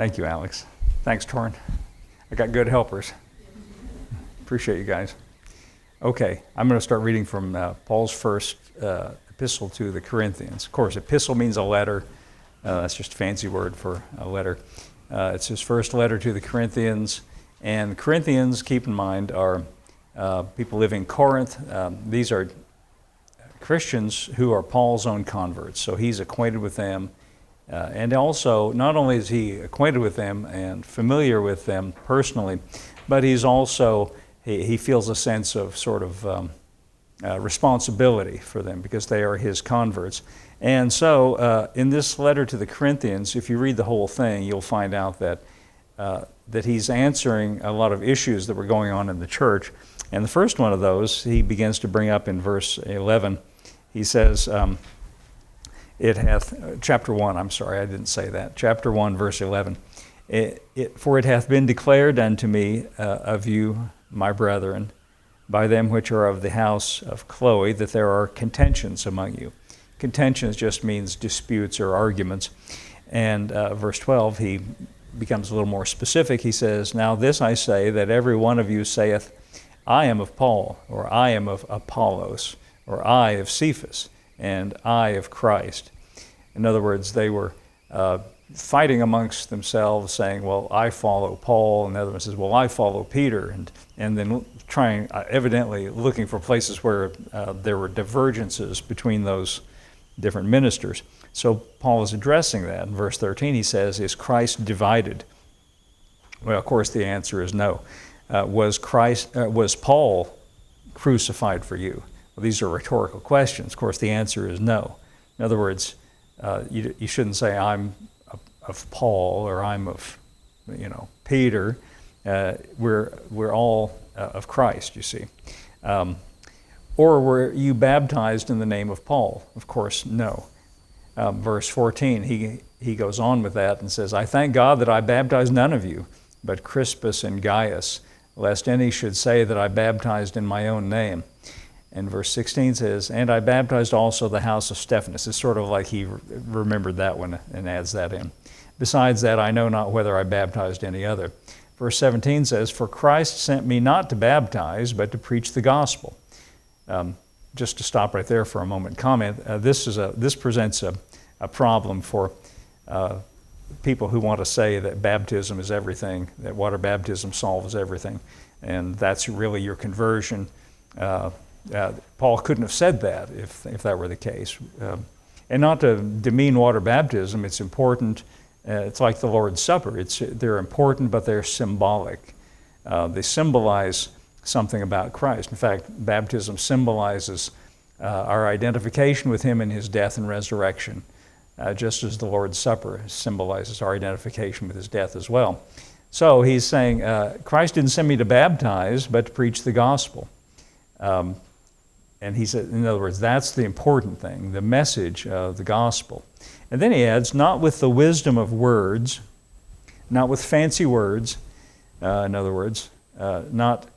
Thank you, Alex. Thanks, Torrin. I got good helpers. Appreciate you guys. Okay, I'm going to start reading from Paul's first epistle to the Corinthians. Of course, epistle means a letter. That's just a fancy word for a letter. It's his first letter to the Corinthians. And Corinthians, keep in mind, are people living in Corinth. These are Christians who are Paul's own converts. So he's acquainted with them. And also, not only is he acquainted with them and familiar with them personally, but he's also, he feels a sense of sort of responsibility for them because they are his converts. And so in this letter to the Corinthians, if you read the whole thing, you'll find out that that he's answering a lot of issues that were going on in the church. And the first one of those he begins to bring up in verse 11. He says, chapter 1, I'm sorry, I didn't say that. Chapter 1, verse 11. For it hath been declared unto me of you, my brethren, by them which are of the house of Chloe, that there are contentions among you. Contentions just means disputes or arguments. And verse 12, he becomes a little more specific. He says, now this I say, that every one of you saith, I am of Paul, or I am of Apollos, or I of Cephas, and I of Christ. In other words, they were fighting amongst themselves, saying, well, I follow Paul, and the other one says, well, I follow Peter, and then trying, evidently looking for places where there were divergences between those different ministers. So Paul is addressing that. In verse 13 he says, is Christ divided? Well, of course the answer is no. Was Paul crucified for you? Well, these are rhetorical questions. Of course the answer is no. In other words, you shouldn't say I'm of Paul or I'm of Peter. We're all of Christ, you see. Or were you baptized in the name of Paul? Of course, no. Verse 14, he goes on with that and says, I thank God that I baptized none of you, but Crispus and Gaius, lest any should say that I baptized in my own name. And verse 16 says, and I baptized also the house of Stephanas. It's sort of like he remembered that one and adds that in. Besides that, I know not whether I baptized any other. Verse 17 says, for Christ sent me not to baptize, but to preach the gospel. Just to stop right there for a moment and comment, this presents a problem for people who want to say that baptism is everything, that water baptism solves everything, and that's really your conversion. Paul couldn't have said that if that were the case. And not to demean water baptism, it's important. It's like the Lord's Supper. They're important, but they're symbolic. They symbolize something about Christ. In fact, baptism symbolizes our identification with Him in His death and resurrection, just as the Lord's Supper symbolizes our identification with His death as well. So he's saying, Christ didn't send me to baptize, but to preach the gospel. And he said, in other words, that's the important thing, the message of the gospel. And then he adds, not with the wisdom of words, not with fancy words, in other words, not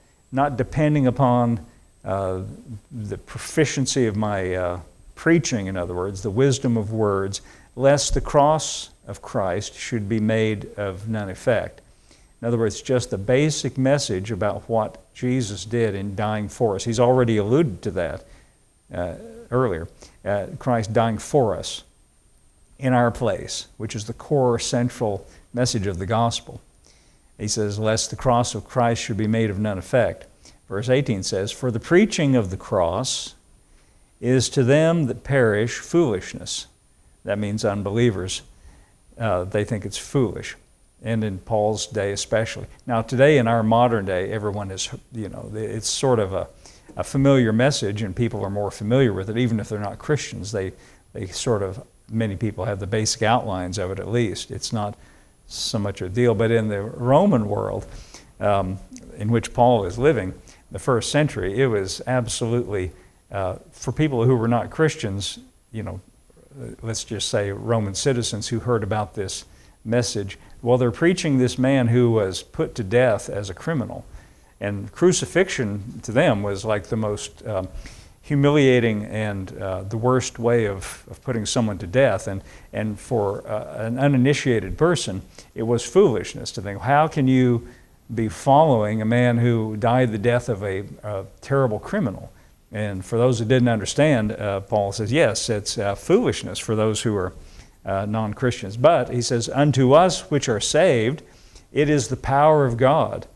depending upon the proficiency of my preaching, in other words, the wisdom of words, lest the cross of Christ should be made of none effect. In other words, just the basic message about what Jesus did in dying for us. He's already alluded to that earlier. Christ dying for us in our place, which is the core central message of the gospel. He says, lest the cross of Christ should be made of none effect. Verse 18 says, for the preaching of the cross is to them that perish foolishness. That means unbelievers. They think it's foolish. And in Paul's day especially. Now today in our modern day, everyone is, it's sort of a familiar message and people are more familiar with it, even if they're not Christians. They sort of, many people have the basic outlines of it at least. It's not so much a deal, but in the Roman world in which Paul is living, the first century, it was absolutely, for people who were not Christians, let's just say Roman citizens who heard about this message, well, they're preaching this man who was put to death as a criminal. And crucifixion to them was like the most humiliating and the worst way of putting someone to death. And for an uninitiated person, it was foolishness to think, how can you be following a man who died the death of a terrible criminal? And for those who didn't understand, Paul says, yes, it's foolishness for those who are non-Christians. But he says, unto us which are saved, it is the power of God.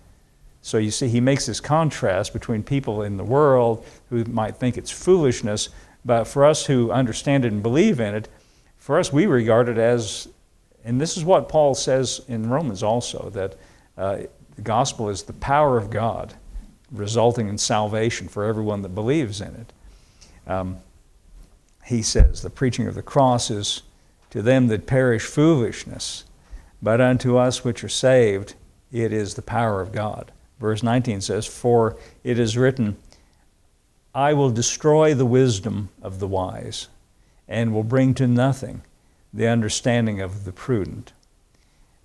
So you see, he makes this contrast between people in the world who might think it's foolishness, but for us who understand it and believe in it, for us we regard it as, and this is what Paul says in Romans also, that the gospel is the power of God, resulting in salvation for everyone that believes in it. He says, the preaching of the cross is to them that perish foolishness, but unto us which are saved, it is the power of God. Verse 19 says, for it is written, I will destroy the wisdom of the wise, and will bring to nothing the understanding of the prudent.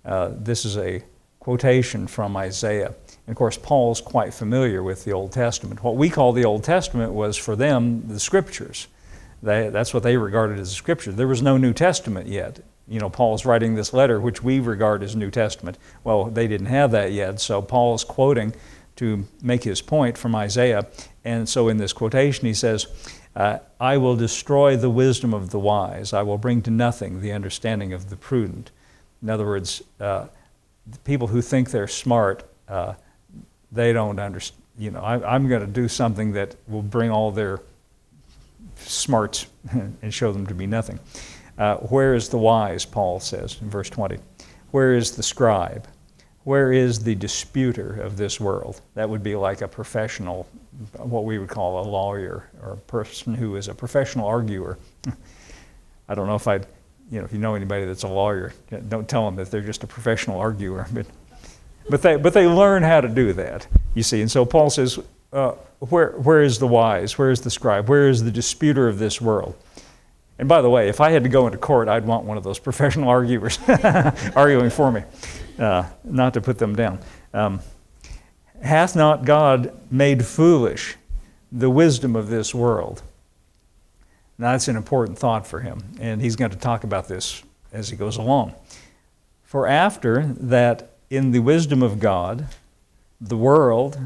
This is a quotation from Isaiah. And of course, Paul's quite familiar with the Old Testament. What we call the Old Testament was for them the Scriptures. That's what they regarded as the Scripture. There was no New Testament yet. You know, Paul's writing this letter, which we regard as New Testament. Well, they didn't have that yet, so Paul's quoting to make his point from Isaiah. And so in this quotation he says, I will destroy the wisdom of the wise. I will bring to nothing the understanding of the prudent. In other words, the people who think they're smart, they don't understand. You know, I'm going to do something that will bring all their smarts and show them to be nothing. Where is the wise, Paul says in verse 20. Where is the scribe? Where is the disputer of this world? That would be like a professional, what we would call a lawyer, or a person who is a professional arguer. I don't know if if you know anybody that's a lawyer, don't tell them that they're just a professional arguer. But they learn how to do that, you see. And so Paul says, where is the wise? Where is the scribe? Where is the disputer of this world? And by the way, if I had to go into court, I'd want one of those professional arguers arguing for me, not to put them down. Hath not God made foolish the wisdom of this world? Now that's an important thought for him, and he's going to talk about this as he goes along. For after that in the wisdom of God, the world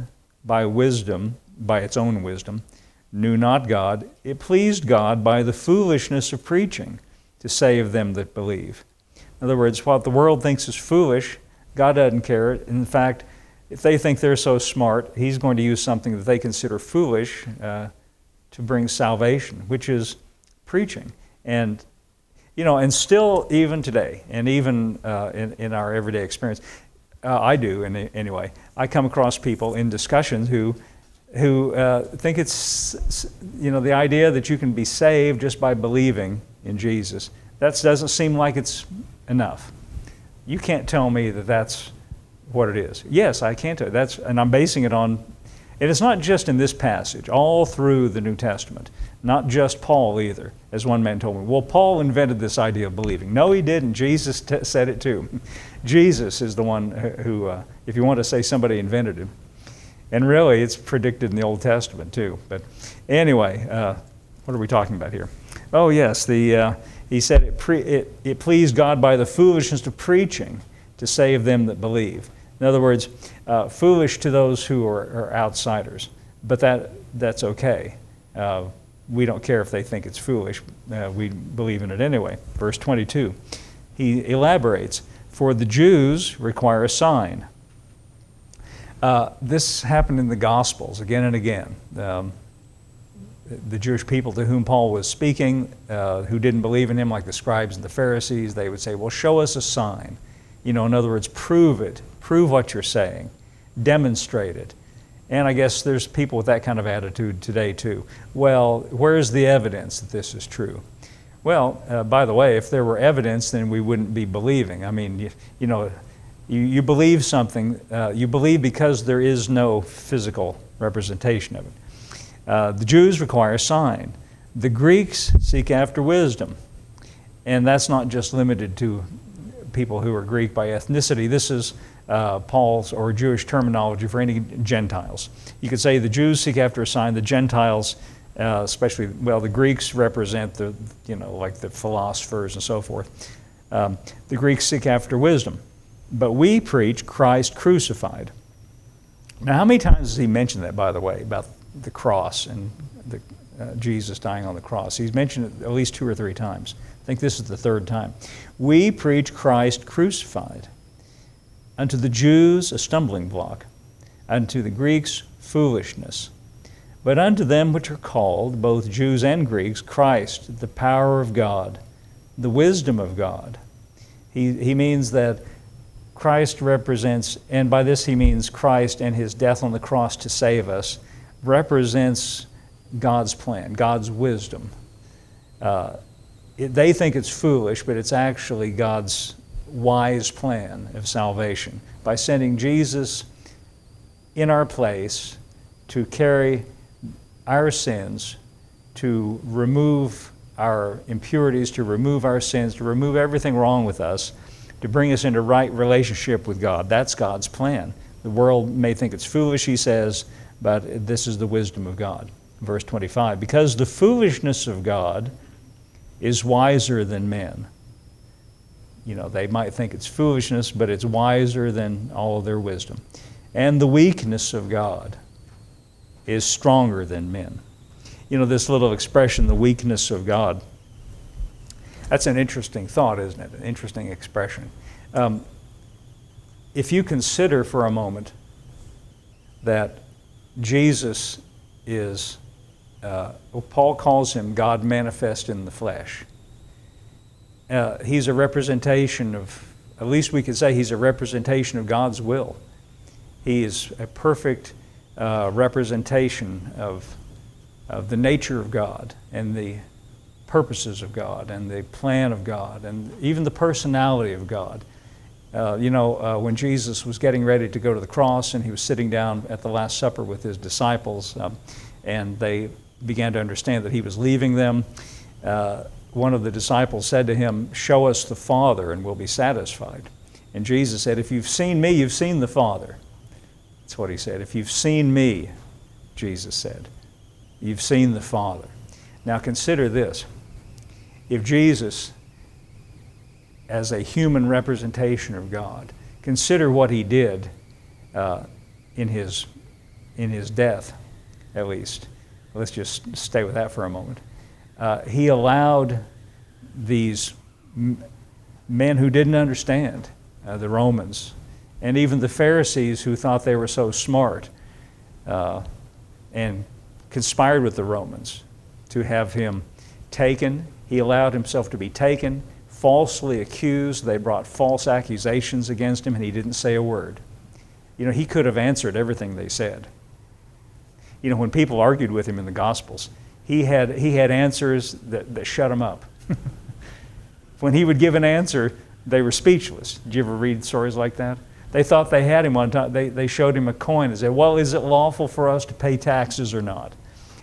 by its own wisdom, knew not God, it pleased God by the foolishness of preaching to save them that believe. In other words, what the world thinks is foolish, God doesn't care. In fact, if they think they're so smart, he's going to use something that they consider foolish to bring salvation, which is preaching. And and still even today, and even in our everyday experience, I do anyway, I come across people in discussions who think it's, the idea that you can be saved just by believing in Jesus. That doesn't seem like it's enough. You can't tell me that that's what it is. Yes, I can tell you. And I'm basing it on, and it's not just in this passage, all through the New Testament. Not just Paul either, as one man told me. Well, Paul invented this idea of believing. No, he didn't. Jesus said it too. Jesus is the one who, if you want to say somebody invented it. And really, it's predicted in the Old Testament too. But anyway, what are we talking about here? Oh yes, he said it pleased God by the foolishness of preaching to save them that believe. In other words, foolish to those who are outsiders. But that's okay. We don't care if they think it's foolish. We believe in it anyway. Verse 22, he elaborates, for the Jews require a sign. This happened in the Gospels again and again. The Jewish people to whom Paul was speaking, who didn't believe in him, like the scribes and the Pharisees, they would say, well, show us a sign. In other words, prove it. Prove what you're saying. Demonstrate it. And I guess there's people with that kind of attitude today too. Well, where's the evidence that this is true? Well, by the way, if there were evidence, then we wouldn't be believing. I mean, you believe something, you believe because there is no physical representation of it. The Jews require a sign. The Greeks seek after wisdom. And that's not just limited to people who are Greek by ethnicity. This is Paul's or Jewish terminology for any Gentiles. You could say the Jews seek after a sign, the Gentiles especially, well, the Greeks represent the, like the philosophers and so forth. The Greeks seek after wisdom. But we preach Christ crucified. Now, how many times has he mentioned that, by the way, about the cross and Jesus dying on the cross? He's mentioned it at least 2 or 3 times. I think this is the 3rd time. We preach Christ crucified. Unto the Jews a stumbling block, unto the Greeks foolishness. But unto them which are called, both Jews and Greeks, Christ, the power of God, the wisdom of God. He means that Christ represents, and by this he means Christ and his death on the cross to save us, represents God's plan, God's wisdom. They think it's foolish, but it's actually God's wise plan of salvation by sending Jesus in our place to carry our sins, to remove our impurities, to remove our sins, to remove everything wrong with us, to bring us into right relationship with God. That's God's plan. The world may think it's foolish, he says, but this is the wisdom of God. Verse 25, because the foolishness of God is wiser than men. They might think it's foolishness, but it's wiser than all of their wisdom. And the weakness of God is stronger than men. This little expression, the weakness of God, that's an interesting thought, isn't it? An interesting expression. If you consider for a moment that Jesus is, Paul calls him God manifest in the flesh. He's a representation of, at least we could say he's a representation of God's will. He is a perfect representation of the nature of God and the purposes of God and the plan of God and even the personality of God. When Jesus was getting ready to go to the cross and he was sitting down at the Last Supper with his disciples and they began to understand that he was leaving them, one of the disciples said to him, "Show us the Father and we'll be satisfied." And Jesus said, "If you've seen me, you've seen the Father." That's what he said. If you've seen me, Jesus said, you've seen the Father. Now consider this. If Jesus, as a human representation of God, consider what he did in his death, at least. Let's just stay with that for a moment. He allowed these men who didn't understand, the Romans, and even the Pharisees who thought they were so smart and conspired with the Romans to have him taken. He allowed himself to be taken, falsely accused. They brought false accusations against him and he didn't say a word. He could have answered everything they said. When people argued with him in the Gospels, he had answers that shut him up. When he would give an answer, they were speechless. Did you ever read stories like that? They thought they had him one time. They showed him a coin and said, "Well, is it lawful for us to pay taxes or not?"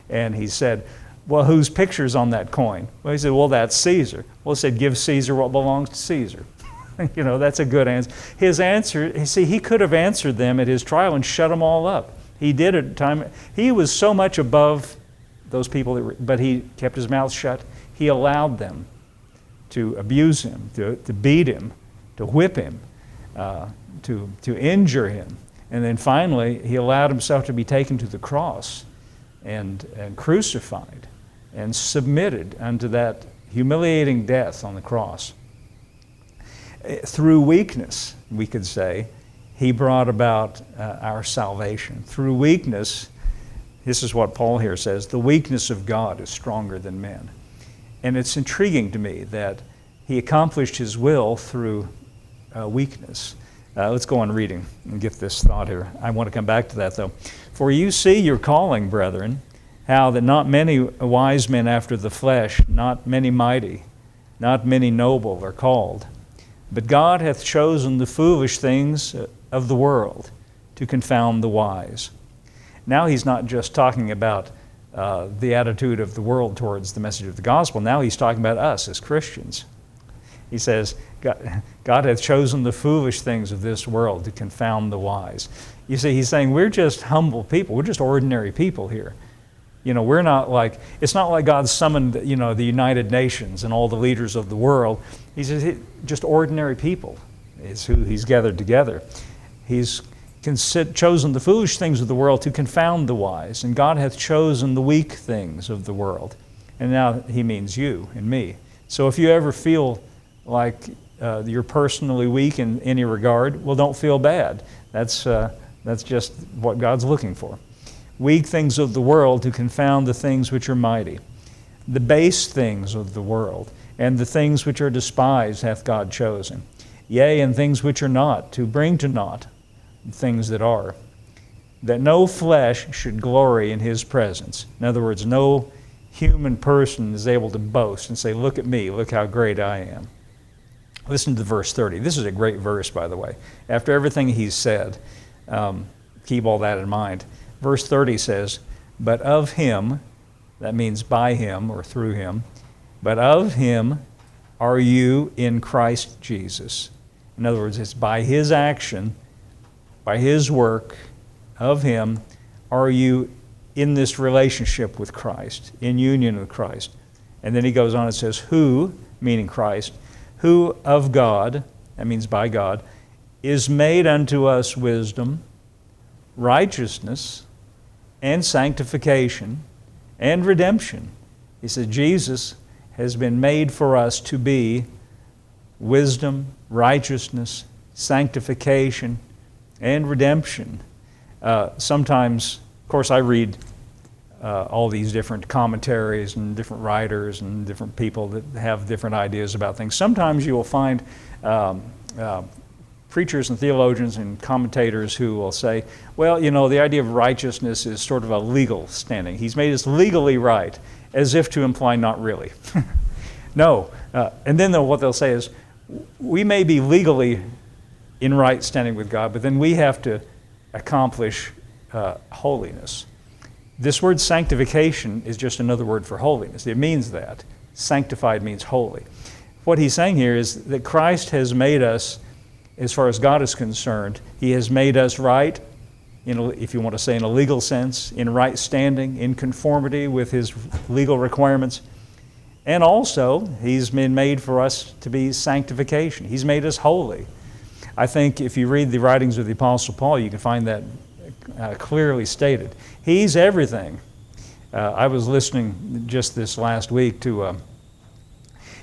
And he said, "Well, whose picture's on that coin?" Well, he said, "Well, that's Caesar." Well, he said, "Give Caesar what belongs to Caesar." That's a good answer. His answer, he could have answered them at his trial and shut them all up. He did it at the time. He was so much above those people, but he kept his mouth shut. He allowed them to abuse him, to beat him, to whip him, to injure him. And then finally, he allowed himself to be taken to the cross and crucified and submitted unto that humiliating death on the cross. Through weakness, we could say, he brought about our salvation. Through weakness, this is what Paul here says, the weakness of God is stronger than men. And it's intriguing to me that he accomplished his will through weakness. Let's go on reading and get this thought here. I want to come back to that though. For you see your calling, brethren, how that not many wise men after the flesh, not many mighty, not many noble are called. But God hath chosen the foolish things of the world to confound the wise. Now he's not just talking about the attitude of the world towards the message of the gospel. Now he's talking about us as Christians. He says, God hath chosen the foolish things of this world to confound the wise. You see, he's saying we're just humble people. We're just ordinary people here. We're not like, it's not like God summoned, the United Nations and all the leaders of the world. He's just ordinary people is who he's gathered together. He's chosen the foolish things of the world to confound the wise, and God hath chosen the weak things of the world. And now he means you and me. So if you ever feel like you're personally weak in any regard, well, don't feel bad. That's just what God's looking for. Weak things of the world to confound the things which are mighty. The base things of the world, and the things which are despised hath God chosen. Yea, and things which are not, to bring to naught things that are, that no flesh should glory in his presence. In other words, no human person is able to boast and say, look at me, look how great I am. Listen to verse 30. This is a great verse, by the way. After everything he's said, keep all that in mind. Verse 30 says, but of him, that means by him or through him, but of him are you in Christ Jesus. In other words, it's by his action, by his work, of him are you in this relationship with Christ, in union with Christ. And then he goes on and says, who, meaning Christ, who of God, that means by God, is made unto us wisdom, righteousness, and sanctification, and redemption. He said Jesus has been made for us to be wisdom, righteousness, sanctification, and redemption. Sometimes, of course, I read all these different commentaries and different writers and different people that have different ideas about things. Sometimes you will find preachers and theologians and commentators who will say, well, the idea of righteousness is sort of a legal standing. He's made us legally right, as if to imply not really. No. And then what they'll say is, we may be legally in right standing with God, but then we have to accomplish holiness. This word sanctification is just another word for holiness. It means that. Sanctified means holy. What he's saying here is that Christ has made us, as far as God is concerned, he has made us right, if you want to say in a legal sense, in right standing, in conformity with his legal requirements. And also, he's been made for us to be sanctification. He's made us holy. I think if you read the writings of the Apostle Paul, you can find that clearly stated. He's everything. I was listening just this last week to,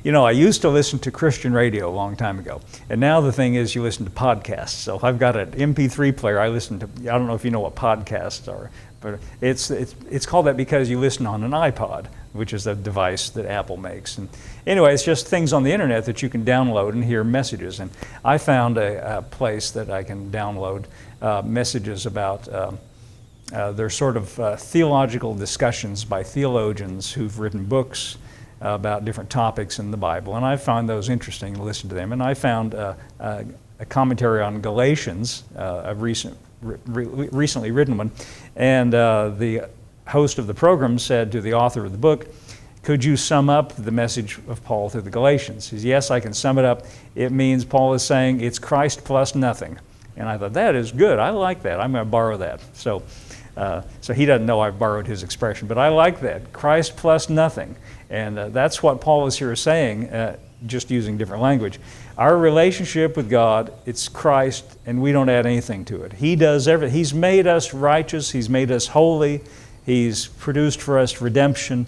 I used to listen to Christian radio a long time ago. And now the thing is you listen to podcasts. So I've got an MP3 player. I listen to, I don't know if you know what podcasts are, but it's called that because you listen on an iPod, which is a device that Apple makes. And anyway, it's just things on the internet that you can download and hear messages. And I found a place that I can download messages about, they're sort of theological discussions by theologians who've written books about different topics in the Bible. And I find those interesting to listen to them. And I found a commentary on Galatians, a recently written one. And the host of the program said to the author of the book, could you sum up the message of Paul through the Galatians? He says, yes, I can sum it up. It means Paul is saying it's Christ plus nothing. And I thought, that is good. I like that. I'm going to borrow that. So he doesn't know I borrowed his expression, but I like that. Christ plus nothing. And that's what Paul is here saying, just using different language. Our relationship with God, it's Christ, and we don't add anything to it. He does everything. He's made us righteous. He's made us holy. He's produced for us redemption.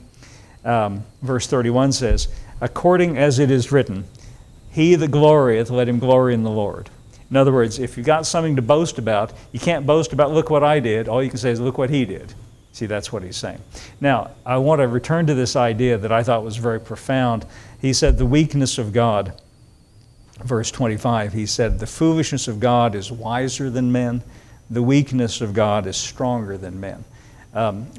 Verse 31 says, according as it is written, he that glorieth, let him glory in the Lord. In other words, if you've got something to boast about, you can't boast about, look what I did. All you can say is, look what he did. See, that's what he's saying. Now, I want to return to this idea that I thought was very profound. He said, the weakness of God, verse 25, he said, the foolishness of God is wiser than men. The weakness of God is stronger than men.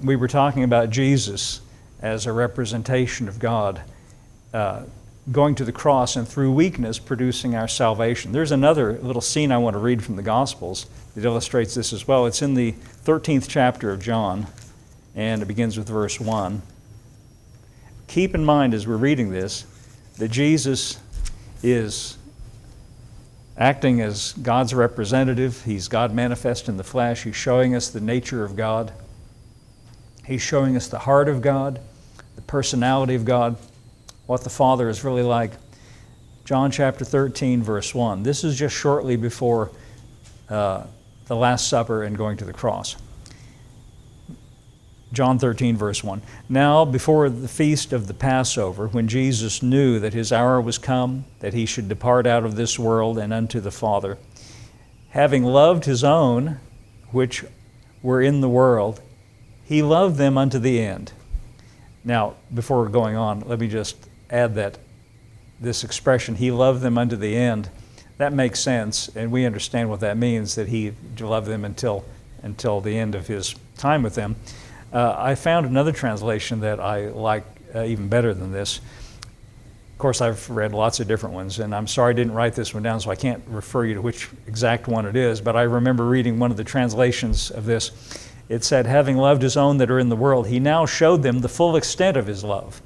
We were talking about Jesus as a representation of God, going to the cross and through weakness producing our salvation. There's another little scene I want to read from the Gospels that illustrates this as well. It's in the 13th chapter of John, and it begins with verse 1. Keep in mind as we're reading this that Jesus is acting as God's representative. He's God manifest in the flesh. He's showing us the nature of God. He's showing us the heart of God, the personality of God, what the Father is really like. John chapter 13, verse 1. This is just shortly before the Last Supper and going to the cross. John 13, verse 1. Now, before the feast of the Passover, when Jesus knew that his hour was come, that he should depart out of this world and unto the Father, having loved his own, which were in the world, he loved them unto the end. Now, before going on, let me just add that this expression, he loved them unto the end, that makes sense, and we understand what that means, that he loved them until the end of his time with them. I found another translation that I like even better than this. Of course, I've read lots of different ones, and I'm sorry I didn't write this one down, so I can't refer you to which exact one it is, but I remember reading one of the translations of this. It said, having loved his own that are in the world, he now showed them the full extent of his love.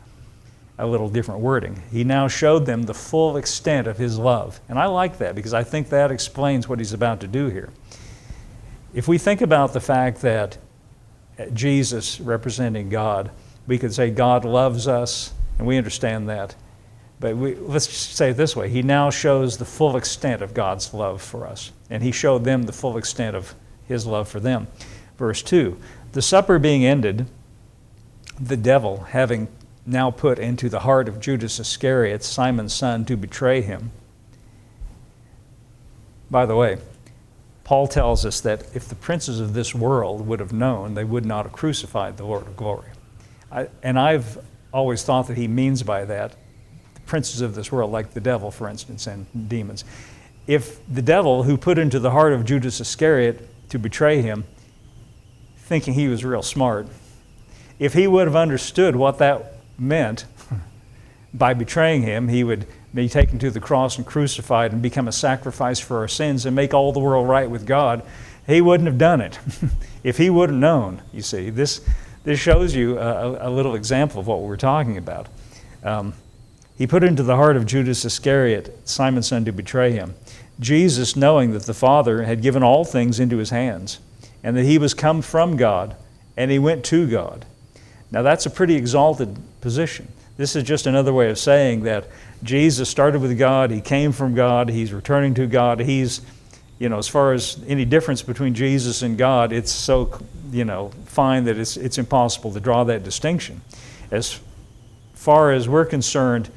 A little different wording. He now showed them the full extent of his love. And I like that because I think that explains what he's about to do here. If we think about the fact that Jesus representing God, we could say God loves us, and we understand that. But let's just say it this way. He now shows the full extent of God's love for us. And he showed them the full extent of his love for them. Verse 2, the supper being ended, the devil having now put into the heart of Judas Iscariot, Simon's son, to betray him. By the way, Paul tells us that if the princes of this world would have known, they would not have crucified the Lord of glory. And I've always thought that he means by that the princes of this world, like the devil, for instance, and demons. If the devil, who put into the heart of Judas Iscariot to betray him, thinking he was real smart, if he would have understood what that meant, by betraying him, he would be taken to the cross and crucified and become a sacrifice for our sins and make all the world right with God, he wouldn't have done it. If he would have known, you see, this shows you a little example of what we're talking about. He put into the heart of Judas Iscariot, Simon's son, to betray him. Jesus, knowing that the Father had given all things into his hands, and that he was come from God, and he went to God. Now that's a pretty exalted position. This is just another way of saying that Jesus started with God, he came from God, he's returning to God. He's, as far as any difference between Jesus and God, it's so, fine that it's impossible to draw that distinction. As far as we're concerned,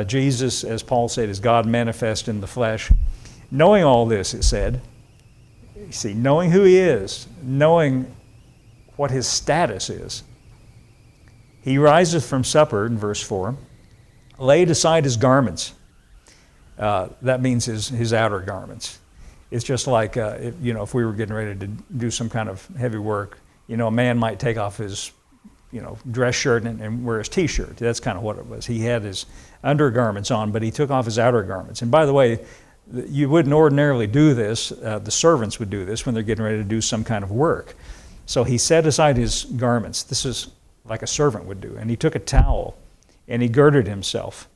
Jesus, as Paul said, is God manifest in the flesh. Knowing all this, it said, you see, knowing who he is, knowing what his status is, he riseth from supper, in verse 4, laid aside his garments. That means his outer garments. It's just like, if we were getting ready to do some kind of heavy work, a man might take off his, dress shirt and wear his T-shirt. That's kind of what it was. He had his undergarments on, but he took off his outer garments. And by the way, you wouldn't ordinarily do this. The servants would do this when they're getting ready to do some kind of work. So he set aside his garments. This is like a servant would do. And he took a towel and he girded himself.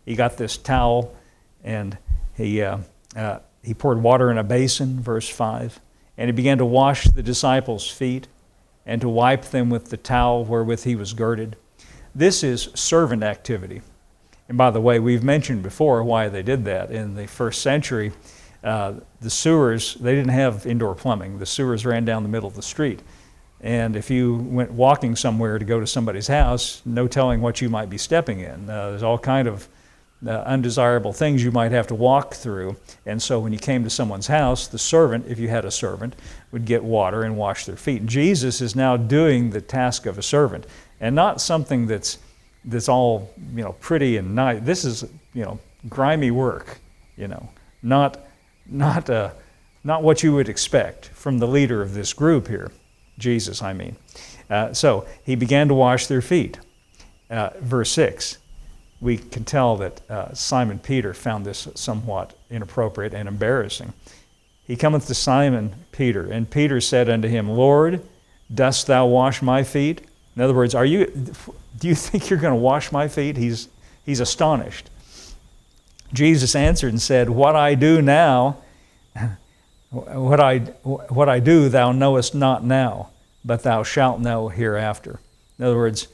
He got this towel and he poured water in a basin, verse 5, and he began to wash the disciples' feet and to wipe them with the towel wherewith he was girded. This is servant activity. And by the way, we've mentioned before why they did that. In the first century, the sewers, they didn't have indoor plumbing. The sewers ran down the middle of the street. And if you went walking somewhere to go to somebody's house, no telling what you might be stepping in. There's all kind of undesirable things you might have to walk through. And so when you came to someone's house, the servant, if you had a servant, would get water and wash their feet. And Jesus is now doing the task of a servant, and not something that's all pretty and nice. This is grimy work, not what you would expect from the leader of this group here. Jesus, I mean. So he began to wash their feet. Verse 6, we can tell that Simon Peter found this somewhat inappropriate and embarrassing. He cometh to Simon Peter, and Peter said unto him, Lord, dost thou wash my feet? In other words, do you think you're going to wash my feet? He's astonished. Jesus answered and said, What I do now, what I do thou knowest not now, but thou shalt know hereafter. In other words,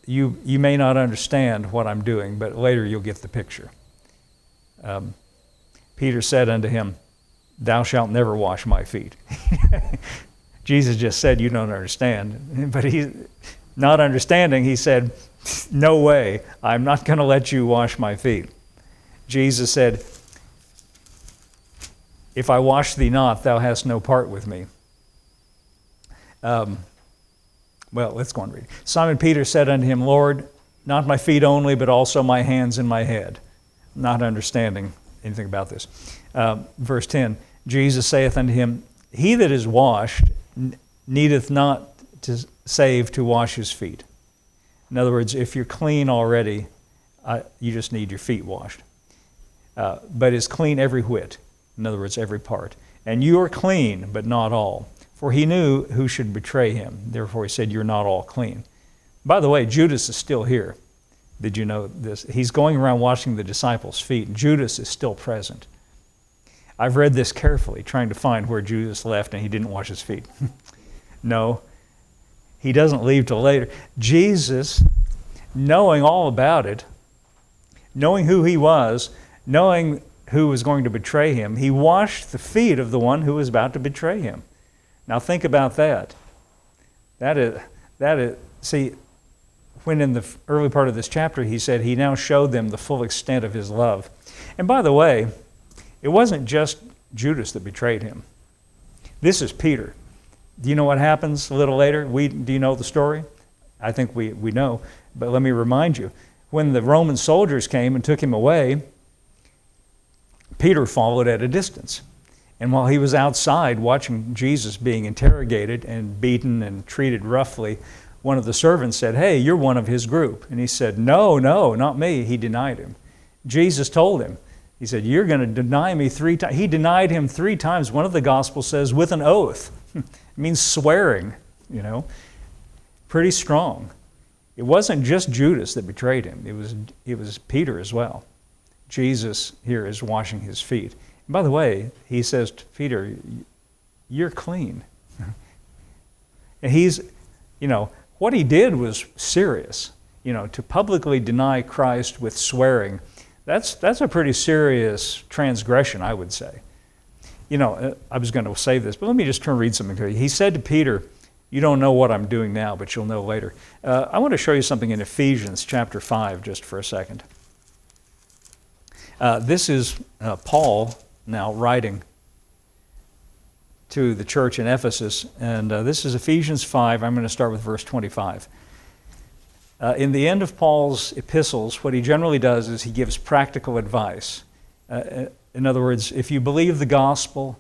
you may not understand what I'm doing, but later you'll get the picture. Peter said unto him, thou shalt never wash my feet. Jesus just said, you don't understand. But he, not understanding, he said, no way, I'm not going to let you wash my feet. Jesus said, if I wash thee not, thou hast no part with me. Well, let's go and read. Simon Peter said unto him, Lord, not my feet only, but also my hands and my head. Not understanding anything about this. Verse 10, Jesus saith unto him, he that is washed needeth not to save to wash his feet. In other words, if you're clean already, you just need your feet washed. But is clean every whit. In other words, every part. And you are clean, but not all. For he knew who should betray him. Therefore he said, you're not all clean. By the way, Judas is still here. Did you know this? He's going around washing the disciples' feet. Judas is still present. I've read this carefully, trying to find where Judas left and he didn't wash his feet. No, he doesn't leave till later. Jesus, knowing all about it, knowing who he was, knowing who was going to betray him, he washed the feet of the one who was about to betray him. Now think about that. That is, see, when in the early part of this chapter he said he now showed them the full extent of his love. And by the way, it wasn't just Judas that betrayed him. This is Peter. Do you know what happens a little later? Do you know the story? I think we know, but let me remind you. When the Roman soldiers came and took him away, Peter followed at a distance. And while he was outside watching Jesus being interrogated and beaten and treated roughly, one of the servants said, hey, you're one of his group. And he said, no, not me. He denied him. Jesus told him, he said, you're going to deny me 3 times. He denied him 3 times. One of the Gospels says with an oath. It means swearing, pretty strong. It wasn't just Judas that betrayed him. It was Peter as well. Jesus here is washing his feet. And by the way, he says to Peter, you're clean. And he's, what he did was serious. To publicly deny Christ with swearing, that's a pretty serious transgression, I would say. I was going to say this, but let me just read something to you. He said to Peter, you don't know what I'm doing now, but you'll know later. I want to show you something in Ephesians chapter 5 just for a second. This is Paul now writing to the church in Ephesus, and this is Ephesians 5. I'm going to start with verse 25. In the end of Paul's epistles, what he generally does is he gives practical advice. In other words, if you believe the gospel,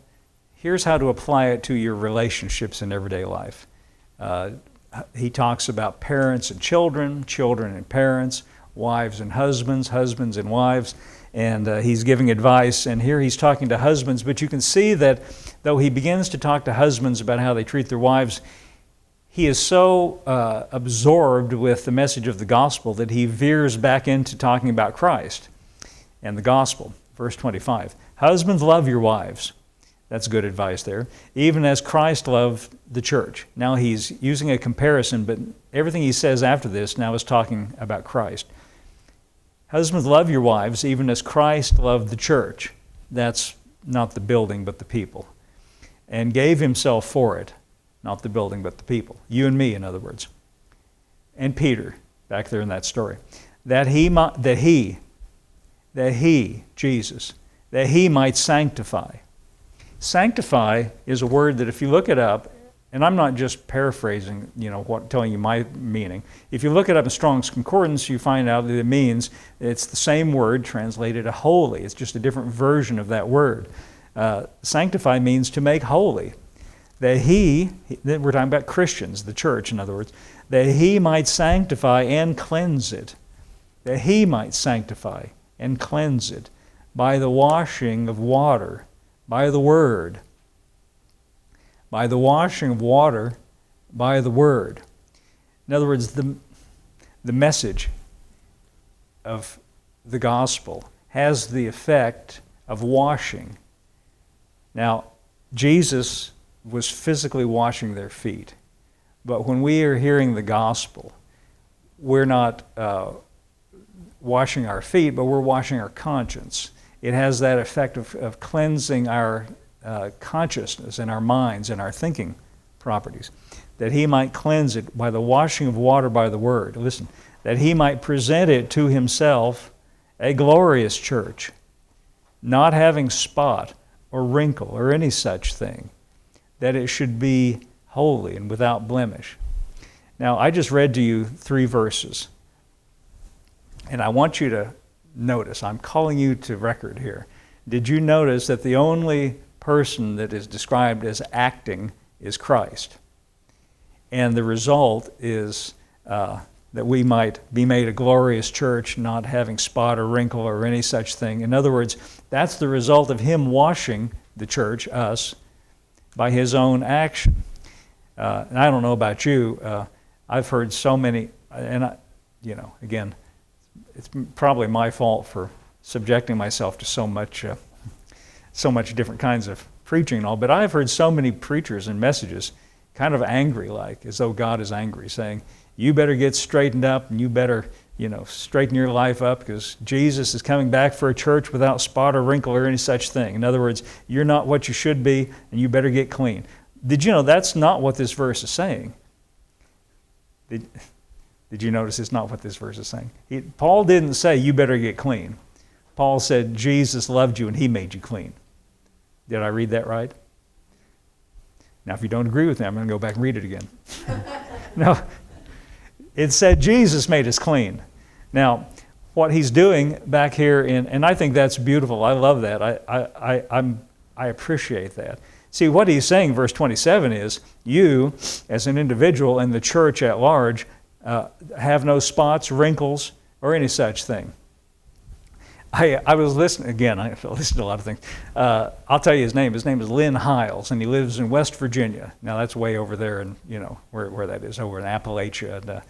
here's how to apply it to your relationships in everyday life. He talks about parents and children, children and parents, wives and husbands, husbands and wives, and he's giving advice, and here he's talking to husbands, but you can see that though he begins to talk to husbands about how they treat their wives, he is so absorbed with the message of the gospel that he veers back into talking about Christ and the gospel. Verse 25, husbands, love your wives. That's good advice there. Even as Christ loved the church. Now he's using a comparison, but everything he says after this now is talking about Christ. Husbands, love your wives, even as Christ loved the church. That's not the building, but the people. And gave himself for it. Not the building, but the people. You and me, in other words. And Peter, back there in that story. That he, Jesus, that he might sanctify. Sanctify is a word that if you look it up, and I'm not just paraphrasing, telling you my meaning. If you look it up in Strong's Concordance, you find out that it means it's the same word translated to holy. It's just a different version of that word. Sanctify means to make holy. That we're talking about Christians, the church in other words, that he might sanctify and cleanse it. That he might sanctify and cleanse it by the washing of water, by the word. By the washing of water, by the word. In other words, the message of the gospel has the effect of washing. Now, Jesus was physically washing their feet. But when we are hearing the gospel, we're not washing our feet, but we're washing our conscience. It has that effect of cleansing our consciousness and our minds and our thinking properties, that he might cleanse it by the washing of water by the word. Listen, that he might present it to himself a glorious church, not having spot or wrinkle or any such thing, that it should be holy and without blemish. Now, I just read to you 3 verses, and I want you to notice, I'm calling you to record here. Did you notice that the only person that is described as acting is Christ? And the result is that we might be made a glorious church, not having spot or wrinkle or any such thing. In other words, that's the result of him washing the church, us, by his own action. And I don't know about you, I've heard so many, and again, it's probably my fault for subjecting myself to so much different kinds of preaching and all, but I've heard so many preachers and messages kind of angry, like as though God is angry, saying, you better get straightened up and you better, straighten your life up because Jesus is coming back for a church without spot or wrinkle or any such thing. In other words, you're not what you should be and you better get clean. Did you know that's not what this verse is saying? Did you notice it's not what this verse is saying? Paul didn't say you better get clean. Paul said Jesus loved you and he made you clean. Did I read that right? Now, if you don't agree with me, I'm going to go back and read it again. No, it said Jesus made us clean. Now, what he's doing back here, and I think that's beautiful. I love that. I appreciate that. See, what he's saying, verse 27, is you, as an individual and the church at large, have no spots, wrinkles, or any such thing. I was listening, again, I listen to a lot of things. I'll tell you his name. His name is Lynn Hiles, and he lives in West Virginia. Now, that's way over there, and where that is, over in Appalachia. And,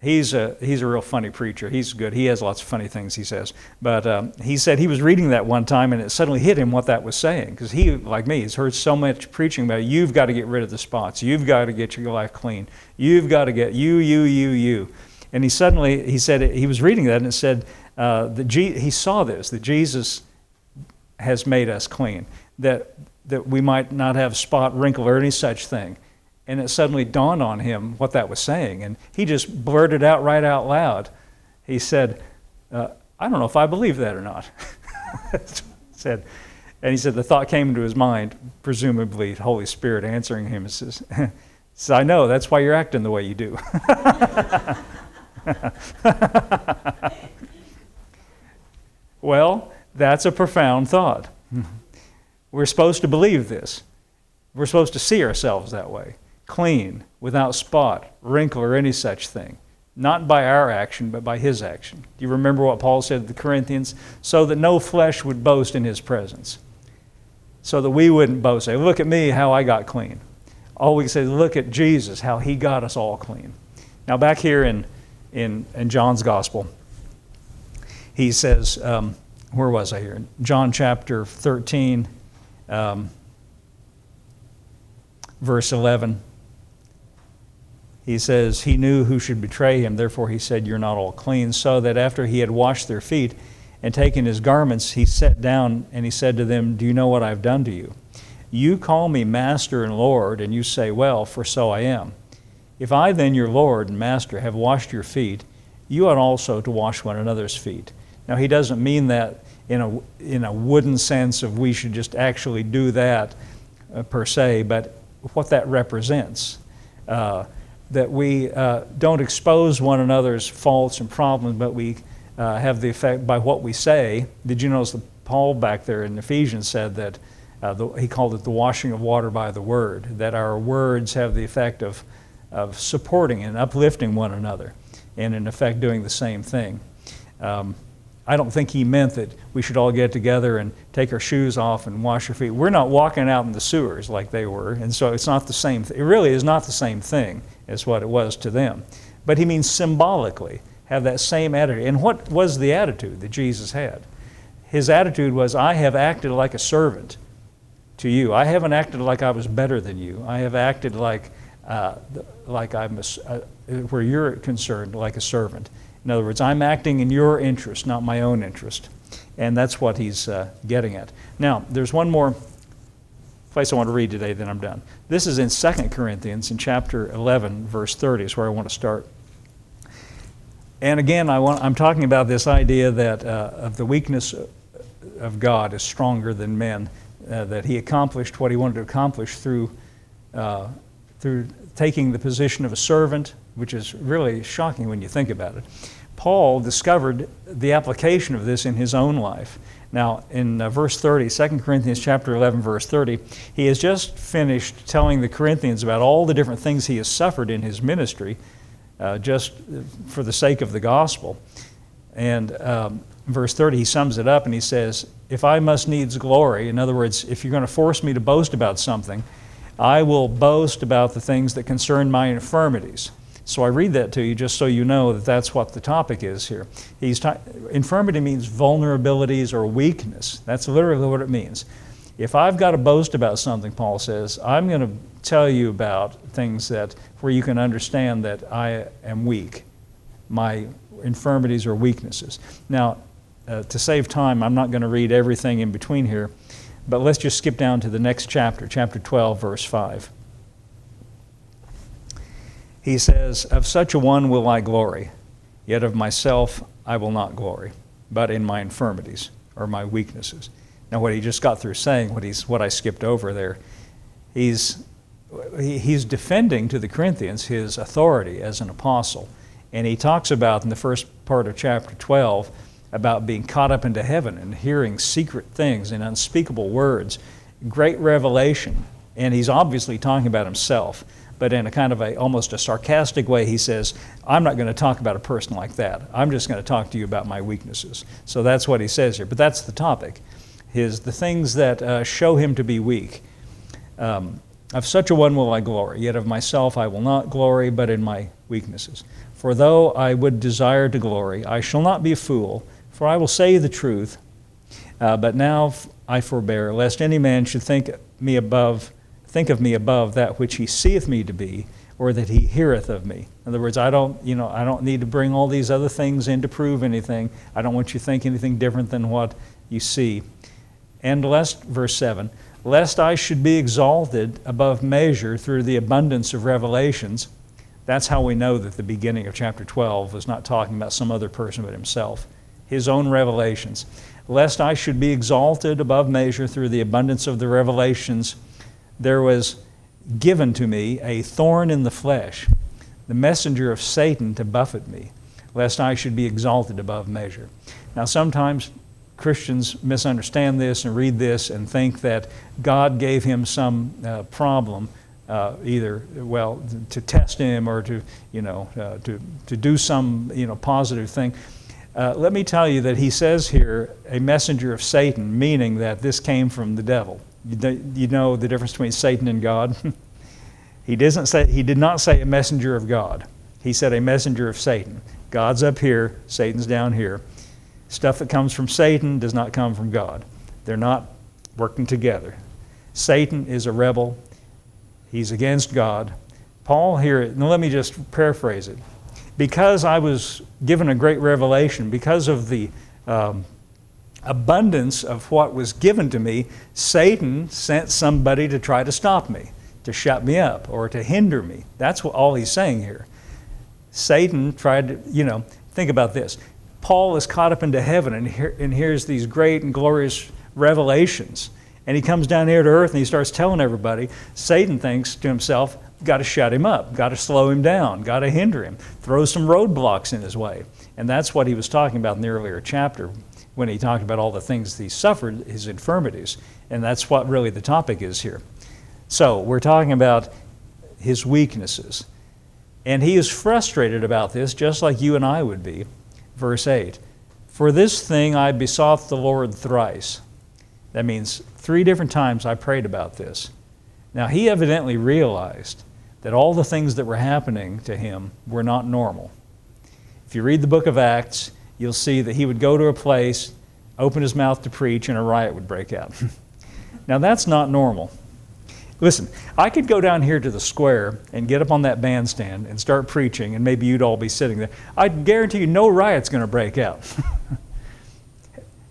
he's a real funny preacher. He's good. He has lots of funny things he says. But he said he was reading that one time, and it suddenly hit him what that was saying. Because he, like me, has heard so much preaching about you've got to get rid of the spots. You've got to get your life clean. You've got to get you. And he said, he was reading that, and it said, he saw this, that Jesus has made us clean, that we might not have spot, wrinkle, or any such thing. And it suddenly dawned on him what that was saying. And he just blurted out right out loud. He said, I don't know if I believe that or not. And he said the thought came into his mind, presumably the Holy Spirit answering him. He says, I know, that's why you're acting the way you do. Well, that's a profound thought. We're supposed to believe this. We're supposed to see ourselves that way. Clean, without spot, wrinkle, or any such thing. Not by our action, but by his action. Do you remember what Paul said to the Corinthians? So that no flesh would boast in his presence. So that we wouldn't boast. Say, look at me, how I got clean. All we say, look at Jesus, how he got us all clean. Now back here in John's Gospel, he says, where was I here? John chapter 13, verse 11. He says, he knew who should betray him, therefore he said, you're not all clean. So that after he had washed their feet and taken his garments, he sat down and he said to them, do you know what I've done to you? You call me Master and Lord, and you say, well, for so I am. If I then, your Lord and Master, have washed your feet, you ought also to wash one another's feet. Now, he doesn't mean that in a wooden sense of we should just actually do that per se, but what that represents. That we don't expose one another's faults and problems, but we have the effect by what we say. Did you notice that Paul back there in Ephesians said that he called it the washing of water by the word, that our words have the effect of supporting and uplifting one another, and in effect doing the same thing. I don't think he meant that we should all get together and take our shoes off and wash our feet. We're not walking out in the sewers like they were, and so it's not the same. It really is not the same thing as what it was to them. But he means symbolically have that same attitude. And what was the attitude that Jesus had? His attitude was, I have acted like a servant to you. I haven't acted like I was better than you. I have acted like I'm where you're concerned, like a servant. In other words, I'm acting in your interest, not my own interest. And that's what he's getting at. Now, there's one more place I want to read today, then I'm done. This is in 2 Corinthians in chapter 11, verse 30 is where I want to start. And again, I'm talking about this idea that of the weakness of God is stronger than men, that he accomplished what he wanted to accomplish through taking the position of a servant, which is really shocking when you think about it. Paul discovered the application of this in his own life. Now, in verse 30, 2 Corinthians chapter 11, verse 30, he has just finished telling the Corinthians about all the different things he has suffered in his ministry, just for the sake of the gospel. And verse 30, he sums it up and he says, if I must needs glory, in other words, if you're going to force me to boast about something, I will boast about the things that concern my infirmities. So I read that to you just so you know that that's what the topic is here. Infirmity means vulnerabilities or weakness. That's literally what it means. If I've got to boast about something, Paul says, I'm going to tell you about things where you can understand that I am weak, my infirmities or weaknesses. Now, to save time, I'm not going to read everything in between here, but let's just skip down to the next chapter, chapter 12, verse 5. He says, of such a one will I glory, yet of myself I will not glory, but in my infirmities or my weaknesses. Now what he just got through saying, what I skipped over there, he's defending to the Corinthians his authority as an apostle. And he talks about in the first part of chapter 12 about being caught up into heaven and hearing secret things and unspeakable words, great revelation. And he's obviously talking about himself, but in a kind of almost a sarcastic way. He says, I'm not going to talk about a person like that. I'm just going to talk to you about my weaknesses. So that's what he says here. But that's the topic, the things that show him to be weak. Of such a one will I glory, yet of myself I will not glory, but in my weaknesses. For though I would desire to glory, I shall not be a fool, for I will say the truth. But now I forbear, lest any man should think of me above that which he seeth me to be, or that he heareth of me. In other words, I don't need to bring all these other things in to prove anything. I don't want you to think anything different than what you see. And lest, verse 7, lest I should be exalted above measure through the abundance of revelations. That's how we know that the beginning of chapter 12 was not talking about some other person but himself. His own revelations. Lest I should be exalted above measure through the abundance of the revelations, there was given to me a thorn in the flesh, the messenger of Satan to buffet me, lest I should be exalted above measure. Now sometimes Christians misunderstand this and read this and think that God gave him some problem, either to test him or to do some positive thing. Let me tell you that he says here a messenger of Satan, meaning that this came from the devil. You know the difference between Satan and God? He did not say a messenger of God. He said a messenger of Satan. God's up here, Satan's down here. Stuff that comes from Satan does not come from God. They're not working together. Satan is a rebel. He's against God. Paul here, now let me just paraphrase it. Because I was given a great revelation, because of the abundance of what was given to me, Satan sent somebody to try to stop me, to shut me up, or to hinder me. That's all he's saying here. Satan tried to, think about this. Paul is caught up into heaven and hears these great and glorious revelations. And he comes down here to earth and he starts telling everybody. Satan thinks to himself, got to shut him up, got to slow him down, got to hinder him, throw some roadblocks in his way. And that's what he was talking about in the earlier chapter when he talked about all the things that he suffered, his infirmities. And that's what really the topic is here. So we're talking about his weaknesses. And he is frustrated about this, just like you and I would be. Verse 8, for this thing I besought the Lord thrice. That means 3 different times I prayed about this. Now he evidently realized that all the things that were happening to him were not normal. If you read the book of Acts, you'll see that he would go to a place, open his mouth to preach, and a riot would break out. Now that's not normal. Listen, I could go down here to the square and get up on that bandstand and start preaching, and maybe you'd all be sitting there. I guarantee you no riot's going to break out.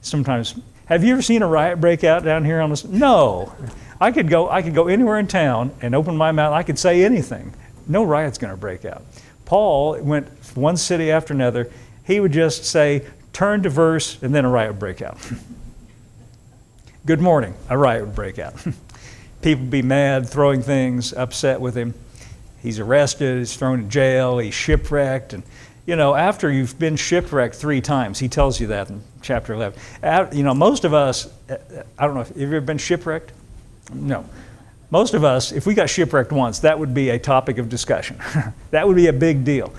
Sometimes, have you ever seen a riot break out down here on this? No. I could go anywhere in town and open my mouth. I could say anything. No riot's going to break out. Paul went one city after another. He would just say, turn to verse, and then a riot would break out. Good morning, a riot would break out. People would be mad, throwing things, upset with him. He's arrested, he's thrown in jail, he's shipwrecked. And, you know, after you've been shipwrecked 3 times, he tells you that in chapter 11. You know, most of us, I don't know, have you ever been shipwrecked? No. Most of us, if we got shipwrecked once, that would be a topic of discussion. That would be a big deal.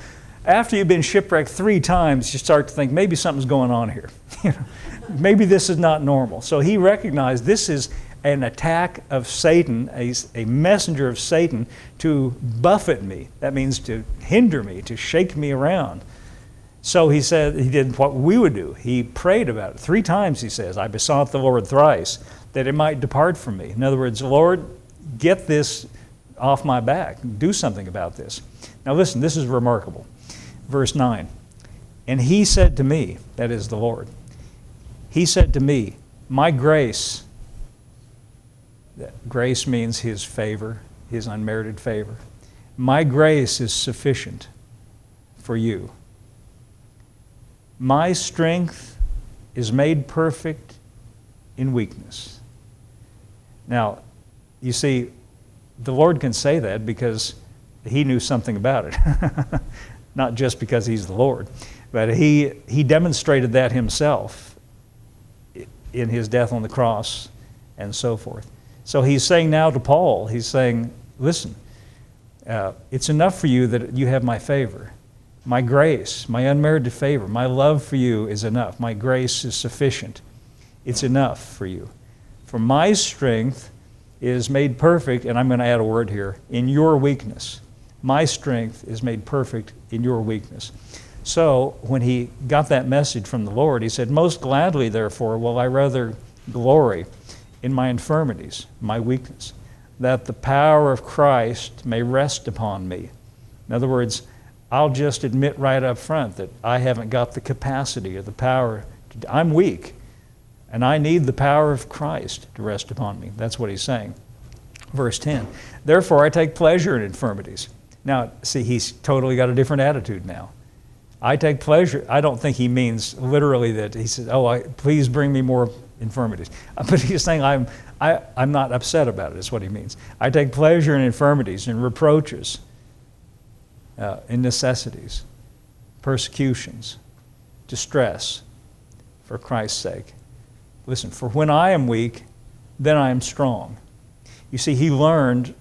After you've been shipwrecked 3 times, you start to think maybe something's going on here. Maybe this is not normal. So he recognized this is an attack of Satan, a messenger of Satan to buffet me. That means to hinder me, to shake me around. So he said he did what we would do. He prayed about it. 3 times, he says, I besought the Lord thrice that it might depart from me. In other words, Lord, get this off my back. Do something about this. Now listen, this is remarkable. Verse 9, and he said to me, that is the Lord, he said to me, my grace, grace means his favor, his unmerited favor. My grace is sufficient for you. My strength is made perfect in weakness. Now, you see, the Lord can say that because he knew something about it. Not just because he's the Lord, but he demonstrated that himself in his death on the cross and so forth. So he's saying now to Paul, he's saying, listen, it's enough for you that you have my favor. My grace, my unmerited favor, my love for you is enough. My grace is sufficient. It's enough for you. For my strength is made perfect, and I'm going to add a word here, in your weakness. My strength is made perfect in your weakness. So when he got that message from the Lord, he said, most gladly, therefore, will I rather glory in my infirmities, my weakness, that the power of Christ may rest upon me. In other words, I'll just admit right up front that I haven't got the capacity or the power. I'm weak, and I need the power of Christ to rest upon me. That's what he's saying. Verse 10, therefore I take pleasure in infirmities. Now, see, he's totally got a different attitude now. I take pleasure. I don't think he means literally that he says, please bring me more infirmities. But he's saying, I'm not upset about it, is what he means. I take pleasure in infirmities, in reproaches, in necessities, persecutions, distress, for Christ's sake. Listen, for when I am weak, then I am strong. You see, he learned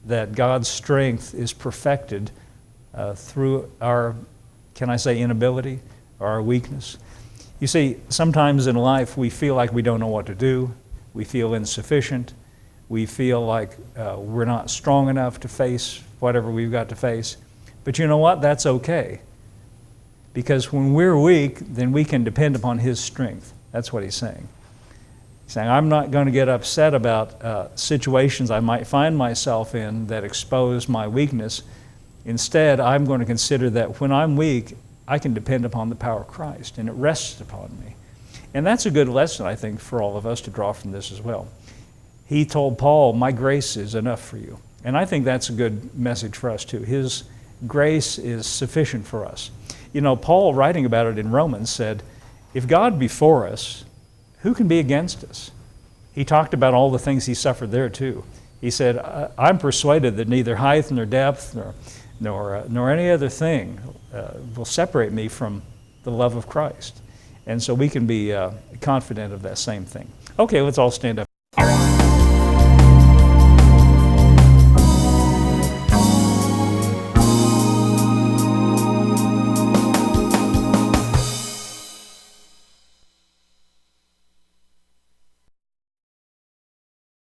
that God's strength is perfected through our, can I say, inability or our weakness. You see, sometimes in life we feel like we don't know what to do. We feel insufficient. We feel like we're not strong enough to face whatever we've got to face. But you know what? That's okay. Because when we're weak, then we can depend upon his strength. That's what he's saying. He's saying, I'm not going to get upset about situations I might find myself in that expose my weakness. Instead, I'm going to consider that when I'm weak, I can depend upon the power of Christ, and it rests upon me. And that's a good lesson, I think, for all of us to draw from this as well. He told Paul, my grace is enough for you. And I think that's a good message for us too. His grace is sufficient for us. You know, Paul, writing about it in Romans, said, if God be for us, who can be against us? He talked about all the things he suffered there too. He said, I'm persuaded that neither height nor depth nor any other thing will separate me from the love of Christ. And so we can be confident of that same thing. Okay, let's all stand up.